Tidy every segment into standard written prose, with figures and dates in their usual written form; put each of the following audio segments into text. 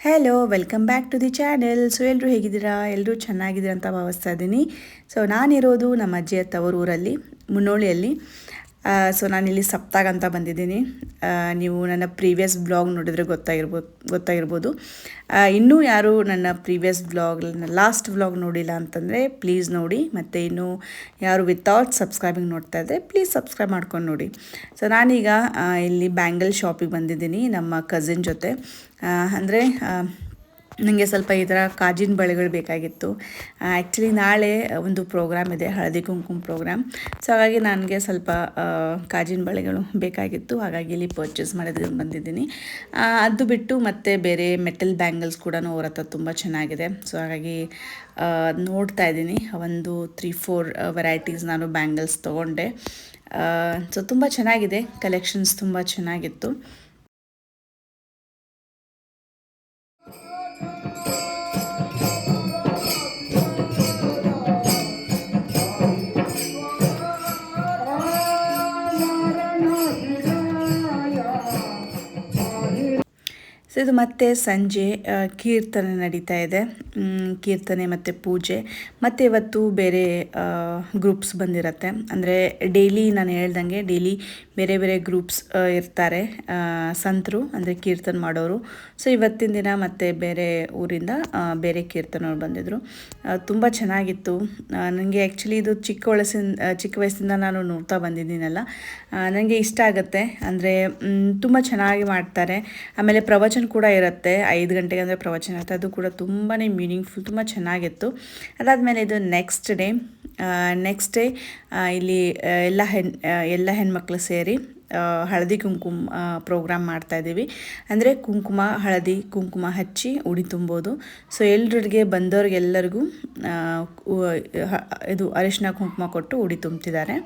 Hello, welcome back to the channel. So ಎಲ್ಲರೂ ಹೇಗಿದ್ದೀರಾ? ಎಲ್ಲರೂ ಚೆನ್ನಾಗಿದ್ದೀರಾ ಅಂತ ಭಾವಿಸ್ತಾ ಇದ್ದೀನಿ. ಸೊ ನಾನಿರೋದು ನಮ್ಮ ಅಜ್ಜಿಯ ತವರೂರಲ್ಲಿ, ಮುನ್ನೋಳಿಯಲ್ಲಿ. ಸೊ ನಾನಿಲ್ಲಿ ಸಪ್ತಾಗ ಅಂತ ಬಂದಿದ್ದೀನಿ. ನೀವು ನನ್ನ ಪ್ರೀವಿಯಸ್ ಬ್ಲಾಗ್ ನೋಡಿದರೆ ಗೊತ್ತಾಗಿರ್ಬೋದು. ಇನ್ನೂ ಯಾರು ನನ್ನ ಪ್ರೀವಿಯಸ್ ಬ್ಲಾಗ್, ಲಾಸ್ಟ್ ಬ್ಲಾಗ್ ನೋಡಿಲ್ಲ ಅಂತಂದರೆ ಪ್ಲೀಸ್ ನೋಡಿ. ಮತ್ತು ಇನ್ನೂ ಯಾರು ವಿತೌಟ್ ಸಬ್ಸ್ಕ್ರೈಬಿಂಗ್ ನೋಡ್ತಾ ಇದ್ದರೆ ಪ್ಲೀಸ್ ಸಬ್ಸ್ಕ್ರೈಬ್ ಮಾಡ್ಕೊಂಡು ನೋಡಿ. ಸೊ ನಾನೀಗ ಇಲ್ಲಿ ಬ್ಯಾಂಗಲ್ ಶಾಪಿಗೆ ಬಂದಿದ್ದೀನಿ ನಮ್ಮ ಕಸಿನ್ ಜೊತೆ. ಅಂದರೆ ನನಗೆ ಸ್ವಲ್ಪ ಈ ಥರ ಕಾಜಿನ ಬಳೆಗಳು ಬೇಕಾಗಿತ್ತು. ಆ್ಯಕ್ಚುಲಿ ನಾಳೆ ಒಂದು ಪ್ರೋಗ್ರಾಮ್ ಇದೆ, ಹಳದಿ ಕುಂಕುಮ ಪ್ರೋಗ್ರಾಮ್. ಸೊ ಹಾಗಾಗಿ ನನಗೆ ಸ್ವಲ್ಪ ಕಾಜಿನ ಬಳೆಗಳು ಬೇಕಾಗಿತ್ತು. ಹಾಗಾಗಿ ಇಲ್ಲಿ ಪರ್ಚೇಸ್ ಮಾಡೋದಕ್ಕೆ ಬಂದಿದ್ದೀನಿ. ಅದು ಬಿಟ್ಟು ಮತ್ತು ಬೇರೆ ಮೆಟಲ್ ಬ್ಯಾಂಗಲ್ಸ್ ಕೂಡ ಅವ್ರ ಹತ್ರ ತುಂಬ ಚೆನ್ನಾಗಿದೆ. ಸೊ ಹಾಗಾಗಿ ನೋಡ್ತಾ ಇದ್ದೀನಿ. ಒಂದು 3-4 ವೆರೈಟೀಸ್ ನಾನು ಬ್ಯಾಂಗಲ್ಸ್ ತೊಗೊಂಡೆ. ಸೊ ತುಂಬ ಚೆನ್ನಾಗಿದೆ, ಕಲೆಕ್ಷನ್ಸ್ ತುಂಬ ಚೆನ್ನಾಗಿತ್ತು. ಸೊ ಇದು ಮತ್ತೆ ಸಂಜೆ ಕೀರ್ತನೆ ನಡೀತಾ ಇದೆ. ಕೀರ್ತನೆ ಮತ್ತು ಪೂಜೆ. ಮತ್ತು ಇವತ್ತು ಬೇರೆ ಗ್ರೂಪ್ಸ್ ಬಂದಿರತ್ತೆ. ಅಂದರೆ ಡೈಲಿ ನಾನು ಹೇಳ್ದಂಗೆ ಡೈಲಿ ಬೇರೆ ಬೇರೆ ಗ್ರೂಪ್ಸ್ ಇರ್ತಾರೆ, ಸಂತರು ಅಂದರೆ ಕೀರ್ತನೆ ಮಾಡೋರು. ಸೊ ಇವತ್ತಿನ ದಿನ ಮತ್ತು ಬೇರೆ ಊರಿಂದ ಬೇರೆ ಕೀರ್ತನವ್ರು ಬಂದಿದ್ದರು. ತುಂಬ ಚೆನ್ನಾಗಿತ್ತು. ನನಗೆ ಆ್ಯಕ್ಚುಲಿ ಇದು ಚಿಕ್ಕ ವಯಸ್ಸಿಂದ ನಾನು ನೋಡ್ತಾ ಬಂದಿದ್ದೀನಲ್ಲ, ನನಗೆ ಇಷ್ಟ ಆಗುತ್ತೆ. ಅಂದರೆ ತುಂಬ ಚೆನ್ನಾಗಿ ಮಾಡ್ತಾರೆ. ಆಮೇಲೆ ಪ್ರವಚನ ಕೂಡ ಇರುತ್ತೆ, 5 ಗಂಟೆಗೆ ಅಂದರೆ ಪ್ರವಚನ ಇರುತ್ತೆ. ಅದು ಕೂಡ ತುಂಬಾ ಮೀನಿಂಗ್ಫುಲ್, ತುಂಬ ಚೆನ್ನಾಗಿತ್ತು. ಅದಾದಮೇಲೆ ಇದು ನೆಕ್ಸ್ಟ್ ಡೇ ಇಲ್ಲಿ ಎಲ್ಲ ಹೆಣ್ಮಕ್ಳು ಸೇರಿ ಹಳದಿ ಕುಂಕುಮ ಪ್ರೋಗ್ರಾಮ್ ಮಾಡ್ತಾಯಿದ್ದೀವಿ. ಅಂದರೆ ಹಳದಿ ಕುಂಕುಮ ಹಚ್ಚಿ ಉಡಿ ತುಂಬೋದು. ಸೊ ಎಲ್ಲರಿಗೆ ಬಂದವ್ರಿಗೆಲ್ಲರಿಗೂ ಇದು ಅರಿಶಿನ ಕುಂಕುಮ ಕೊಟ್ಟು ಉಡಿ ತುಂಬ್ತಿದ್ದಾರೆ.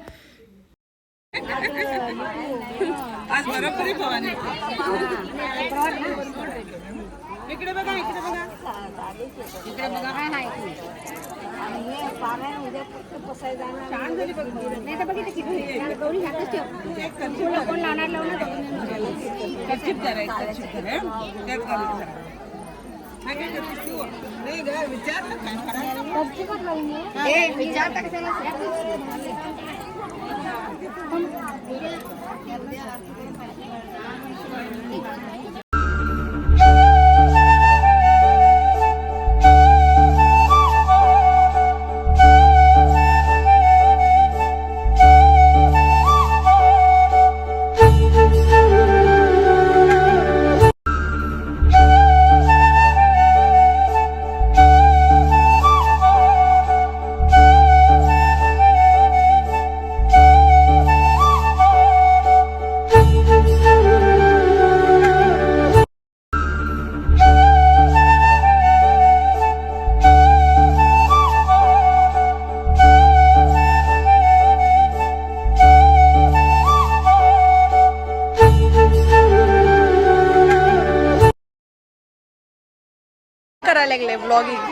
लागले व्लॉगिंग.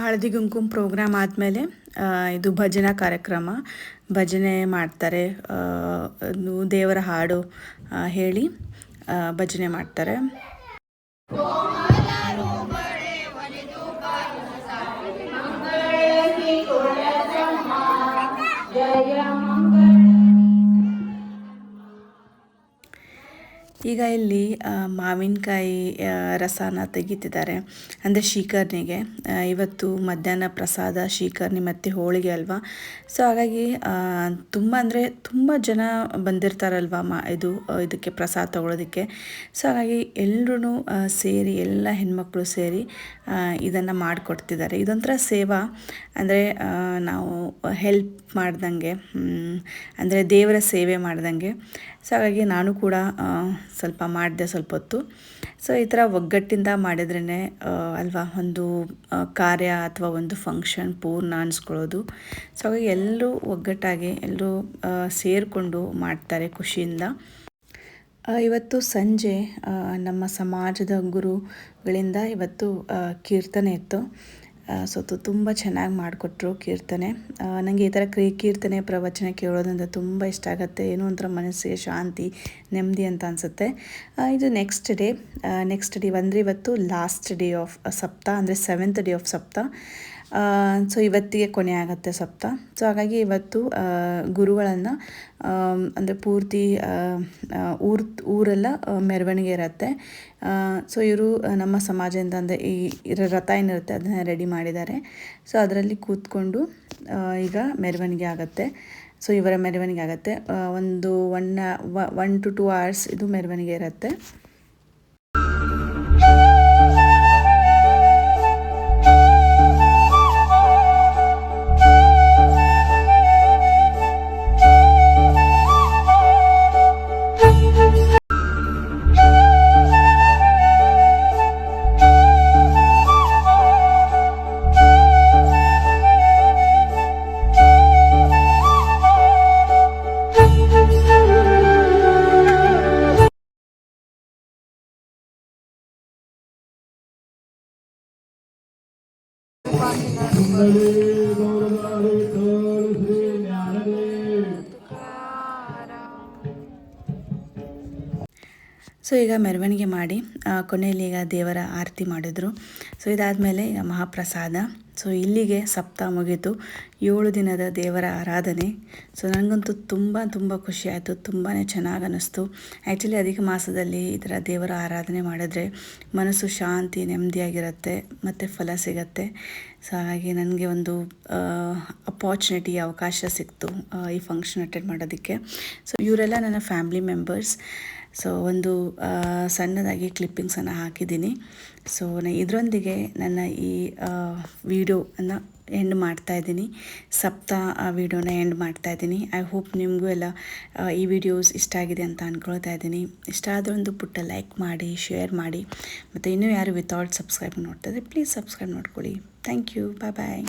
ಹಳದಿ ಕುಂಕುಮ ಪ್ರೋಗ್ರಾಮ್ ಆದಮೇಲೆ ಇದು ಭಜನಾ ಕಾರ್ಯಕ್ರಮ, ಭಜನೆ ಮಾಡ್ತಾರೆ. ದೇವರ ಹಾಡು ಹೇಳಿ ಭಜನೆ ಮಾಡ್ತಾರೆ. ಈಗ ಇಲ್ಲಿ ಮಾವಿನಕಾಯಿ ರಸನ ತೆಗಿತಿದ್ದಾರೆ, ಅಂದರೆ ಶೀಕರ್ಣಿಗೆ. ಇವತ್ತು ಮಧ್ಯಾಹ್ನ ಪ್ರಸಾದ ಶೀಕರ್ಣಿ ಮತ್ತು ಹೋಳಿಗೆ ಅಲ್ವಾ. ಸೊ ಹಾಗಾಗಿ ತುಂಬ ಅಂದರೆ ತುಂಬ ಜನ ಬಂದಿರ್ತಾರಲ್ವ ಇದಕ್ಕೆ ಪ್ರಸಾದ ತಗೊಳ್ಳೋದಕ್ಕೆ. ಸೊ ಹಾಗಾಗಿ ಎಲ್ಲರೂ ಸೇರಿ ಎಲ್ಲ ಹೆಣ್ಮಕ್ಳು ಸೇರಿ ಇದನ್ನು ಮಾಡಿಕೊಡ್ತಿದ್ದಾರೆ. ಇದೊಂಥರ ಸೇವಾ, ಅಂದರೆ ನಾವು ಹೆಲ್ಪ್ ಮಾಡ್ದಂಗೆ, ಅಂದರೆ ದೇವರ ಸೇವೆ ಮಾಡ್ದಂಗೆ. ಸೊ ಹಾಗಾಗಿ ನಾನು ಕೂಡ ಸ್ವಲ್ಪ ಮಾಡಿದೆ ಸ್ವಲ್ಪ ಹೊತ್ತು. ಸೊ ಈ ಥರ ಒಗ್ಗಟ್ಟಿಂದ ಮಾಡಿದ್ರೇ ಅಲ್ವಾ ಒಂದು ಕಾರ್ಯ ಅಥವಾ ಒಂದು ಫಂಕ್ಷನ್ ಪೂರ್ಣ ಅನಿಸ್ಕೊಳ್ಳೋದು. ಸೊ ಹಾಗಾಗಿ ಎಲ್ಲರೂ ಒಗ್ಗಟ್ಟಾಗಿ ಎಲ್ಲರೂ ಸೇರಿಕೊಂಡು ಮಾಡ್ತಾರೆ ಖುಷಿಯಿಂದ. ಇವತ್ತು ಸಂಜೆ ನಮ್ಮ ಸಮಾಜದ ಗುರುಗಳಿಂದ ಇವತ್ತು ಕೀರ್ತನೆ ಇತ್ತು. ಸೊ ತುಂಬ ಚೆನ್ನಾಗಿ ಮಾಡಿಕೊಟ್ರು ಕೀರ್ತನೆ. ನನಗೆ ಈ ಥರ ಕೀರ್ತನೆ ಪ್ರವಚನ ಕೇಳೋದ್ರಿಂದ ತುಂಬ ಇಷ್ಟ ಆಗುತ್ತೆ. ಏನೋ ಒಂಥರ ಮನಸ್ಸಿಗೆ ಶಾಂತಿ ನೆಮ್ಮದಿ ಅಂತ ಅನಿಸುತ್ತೆ. ಇದು ನೆಕ್ಸ್ಟ್ ಡೇ ಅಂದರೆ ಇವತ್ತು ಲಾಸ್ಟ್ ಡೇ ಆಫ್ ಸಪ್ತಾಹ, ಅಂದರೆ 7th ಡೇ ಆಫ್ ಸಪ್ತಾಹ. ಸೊ ಇವತ್ತಿಗೆ ಕೊನೆ ಆಗುತ್ತೆ ಸಪ್ತಾಹ. ಸೊ ಹಾಗಾಗಿ ಇವತ್ತು ಗುರುಗಳನ್ನು ಅಂದರೆ ಪೂರ್ತಿ ಊರೆಲ್ಲ ಮೆರವಣಿಗೆ ಇರುತ್ತೆ. ಸೊ ಇವರು ನಮ್ಮ ಸಮಾಜದಿಂದ ಅಂದರೆ ಈ ರಥ ಏನಿರುತ್ತೆ ಅದನ್ನು ರೆಡಿ ಮಾಡಿದ್ದಾರೆ. ಸೊ ಅದರಲ್ಲಿ ಕೂತ್ಕೊಂಡು ಈಗ ಮೆರವಣಿಗೆ ಆಗುತ್ತೆ. ಸೊ ಇವರ ಮೆರವಣಿಗೆ ಆಗುತ್ತೆ. ಒಂದು 1 to 2 hours ಇದು ಮೆರವಣಿಗೆ ಇರುತ್ತೆ. ಸೊ ಈಗ ಮೆರವಣಿಗೆ ಮಾಡಿ ಕೊನೆಯಲ್ಲಿ ಈಗ ದೇವರ ಆರತಿ ಮಾಡಿದರು. ಸೊ ಇದಾದಮೇಲೆ ಈಗ ಮಹಾಪ್ರಸಾದ. ಸೊ ಇಲ್ಲಿಗೆ ಸಪ್ತಾಹ ಮುಗೀತು. 7 ದಿನದ ದೇವರ ಆರಾಧನೆ. ಸೊ ನನಗಂತೂ ತುಂಬ ಖುಷಿ ಆಯಿತು, ತುಂಬಾ ಚೆನ್ನಾಗಿ ಅನ್ನಿಸ್ತು. ಆ್ಯಕ್ಚುಲಿ ಅಧಿಕ ಮಾಸದಲ್ಲಿ ಈ ಥರ ದೇವರ ಆರಾಧನೆ ಮಾಡಿದ್ರೆ ಮನಸ್ಸು ಶಾಂತಿ ನೆಮ್ಮದಿಯಾಗಿರುತ್ತೆ ಮತ್ತು ಫಲ ಸಿಗತ್ತೆ. ಸೊ ಹಾಗಾಗಿ ನನಗೆ ಒಂದು ಅವಕಾಶ ಸಿಕ್ತು ಈ ಫಂಕ್ಷನ್ ಅಟೆಂಡ್ ಮಾಡೋದಕ್ಕೆ. ಸೊ ಇವರೆಲ್ಲ ನನ್ನ ಫ್ಯಾಮಿಲಿ ಮೆಂಬರ್ಸ್. ಸೊ ಒಂದು ಸಣ್ಣದಾಗಿ ಕ್ಲಿಪ್ಪಿಂಗ್ಸನ್ನು ಹಾಕಿದ್ದೀನಿ. ಸೊ ಇದರೊಂದಿಗೆ ನನ್ನ ಈ ವಿಡಿಯೋನ ಎಂಡ್ ಮಾಡ್ತಾಯಿದ್ದೀನಿ. ಸಪ್ತಾಹ ವಿಡಿಯೋನ ಎಂಡ್ ಮಾಡ್ತಾಯಿದ್ದೀನಿ. ಐ ಹೋಪ್ ನಿಮಗೂ ಎಲ್ಲ ಈ ವಿಡಿಯೋಸ್ ಇಷ್ಟ ಆಗಿದೆ ಅಂತ ಅಂದ್ಕೊಳ್ತಾ ಇದ್ದೀನಿ. ಇಷ್ಟ ಆದರೆ ಒಂದು ಪುಟ್ಟ ಲೈಕ್ ಮಾಡಿ, ಶೇರ್ ಮಾಡಿ, ಮತ್ತು ಇನ್ನೂ ಯಾರು ವಿತೌಟ್ ಸಬ್ಸ್ಕ್ರೈಬ್ ನೋಡ್ತಾಯಿದ್ರೆ ಪ್ಲೀಸ್ ಸಬ್ಸ್ಕ್ರೈಬ್ ಮಾಡ್ಕೊಳ್ಳಿ. Thank you. ಬಾಯ್.